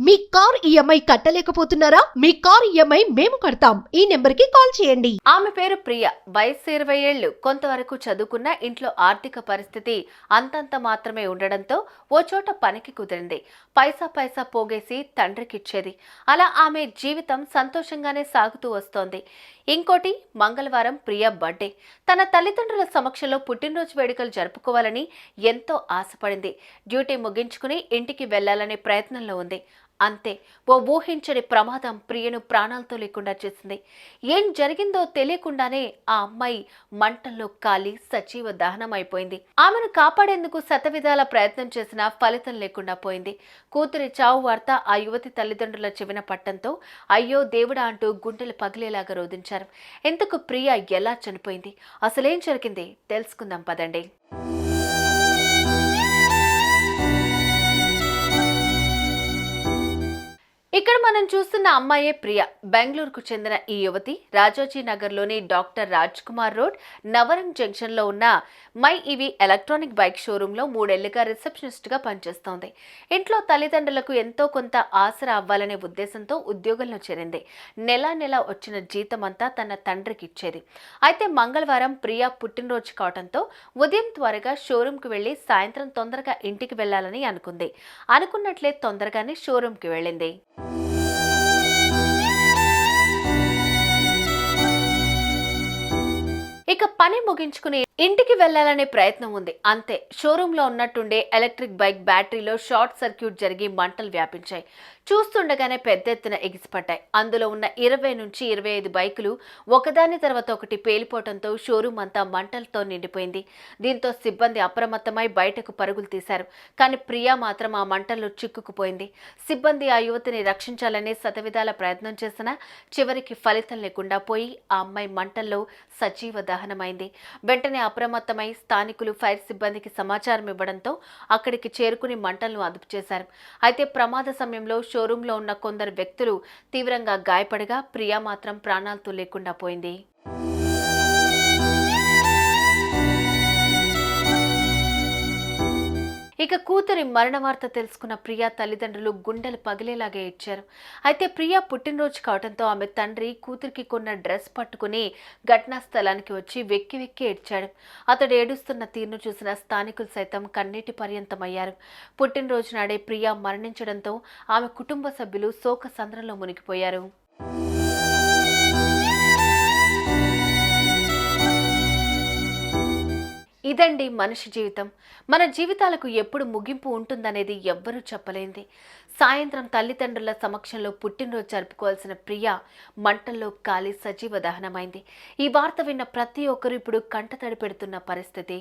మీ car EMI కట్టలేకపోతున్నారా? మీ car EMI మేము కడతాం. ఈ నెంబర్కి కాల్ చేయండి. ఆమె పేరు ప్రియ. వయసు 20 ఏళ్లు. కొంతవరకు చదువుకున్న, ఇంట్లో ఆర్థిక పరిస్థితి అంతంత మాత్రమే ఉండడంతో ఓ చోట పనికి కుదిరింది. పైసా పైసా పోగేసి తండ్రికిచ్చేది. అలా ఆమె జీవితం సంతోషంగానే సాగుతూ వస్తోంది. ఇంకోటి, మంగళవారం ప్రియ బర్త్డే. తన తల్లిదండ్రుల సమక్షంలో పుట్టినరోజు వేడుకలు జరుపుకోవాలని ఎంతో ఆశపడింది. డ్యూటీ ముగించుకుని ఇంటికి వెళ్లాలనే ప్రయత్నంలో ఉంది. అంతే, ఓ ఊహించని ప్రమాదం ప్రియను ప్రాణాలతో లేకుండా చేసింది. ఏం జరిగిందో తెలియకుండానే ఆ అమ్మాయి మంటల్లో కాలి సజీవ దహనం అయిపోయింది. ఆమెను కాపాడేందుకు శతవిధాల ప్రయత్నం చేసినా ఫలితం లేకుండా పోయింది. కూతురి చావు వార్త ఆ యువతి తల్లిదండ్రుల చెవిన పట్టంతో అయ్యో దేవుడా అంటూ గుండెలు పగిలేలాగా రోధించారు. ఎందుకు ప్రియ ఎలా చనిపోయింది, అసలేం జరిగింది తెలుసుకుందాం పదండి. ఇక్కడ మనం చూస్తున్న అమ్మాయే ప్రియ. బెంగళూరుకు చెందిన ఈ యువతి రాజాజీ నగర్లోని డాక్టర్ రాజ్ కుమార్ రోడ్, నవరంగ్ జంక్షన్లో ఉన్న మై ఈవీ ఎలక్ట్రానిక్ బైక్ షోరూంలో 3 ఏళ్లుగా రిసెప్షనిస్ట్గా పనిచేస్తోంది. ఇంట్లో తల్లిదండ్రులకు ఎంతో కొంత ఆసరా అవ్వాలనే ఉద్దేశంతో ఉద్యోగంలో చేరింది. నెలా నెలా వచ్చిన జీతం అంతా తన తండ్రికి ఇచ్చేది. అయితే మంగళవారం ప్రియ పుట్టినరోజు కావడంతో ఉదయం త్వరగా షోరూంకి వెళ్లి సాయంత్రం తొందరగా ఇంటికి వెళ్లాలని అనుకుంది. అనుకున్నట్లే తొందరగానే షోరూంకి వెళ్ళింది. ఇక పని ముగించుకుని ఇంటికి వెళ్లాలనే ప్రయత్నం ఉంది. అంతే, షోరూంలో ఉన్నట్టుండే ఎలక్ట్రిక్ బైక్ బ్యాటరీలో షార్ట్ సర్క్యూట్ జరిగి మంటలు వ్యాపించాయి. చూస్తుండగానే పెద్ద ఎత్తున ఎగిసిపడ్డాయి. అందులో ఉన్న 20 నుంచి 25 బైకులు ఒకదాని తర్వాత ఒకటి పేలిపోవడంతో షోరూం అంతా మంటలతో నిండిపోయింది. దీంతో సిబ్బంది అప్రమత్తమై బయటకు పరుగులు తీశారు. కానీ ప్రియా మాత్రం ఆ మంటల్లో చిక్కుకుపోయింది. సిబ్బంది ఆ యువతిని రక్షించాలనే శతవిధాల ప్రయత్నం చేసినా చివరికి ఫలితం లేకుండా పోయి ఆ అమ్మాయి మంటల్లో సజీవ దహనమైంది. వెంటనే అప్రమత్తమై స్థానికులు ఫైర్ సిబ్బందికి సమాచారం ఇవ్వడంతో అక్కడికి చేరుకుని మంటలను అదుపు చేశారు. అయితే ప్రమాద సమయంలో షోరూంలో ఉన్న కొందరు వ్యక్తులు తీవ్రంగా గాయపడగా ప్రియా మాత్రం ప్రాణాలతో లేకుండా పోయింది. ఇక కూతురి మరణ వార్త తెలుసుకున్న ప్రియా తల్లిదండ్రులు గుండెలు పగిలేలాగా ఏడ్చారు. అయితే ప్రియా పుట్టినరోజు కావడంతో ఆమె తండ్రి కూతురికి కొన్న డ్రెస్ పట్టుకుని ఘటనా స్థలానికి వచ్చి వెక్కి వెక్కి ఏడ్చాడు. అతడు ఏడుస్తున్న తీరును చూసిన స్థానికులు సైతం కన్నీటి పర్యంతమయ్యారు. పుట్టినరోజు నాడే ప్రియా మరణించడంతో ఆమె కుటుంబ సభ్యులు శోక సంద్రంలో మునిగిపోయారు. ఇదండి మనిషి జీవితం. మన జీవితాలకు ఎప్పుడు ముగింపు ఉంటుందనేది ఎవ్వరూ చెప్పలేంది. సాయంత్రం తల్లిదండ్రుల సమక్షంలో పుట్టినరోజు జరుపుకోవాల్సిన ప్రియ మంటల్లో కాలి సజీవ దహనమైంది. ఈ వార్త విన్న ప్రతి ఒక్కరూ ఇప్పుడు కంటతడి పెడుతున్న పరిస్థితి.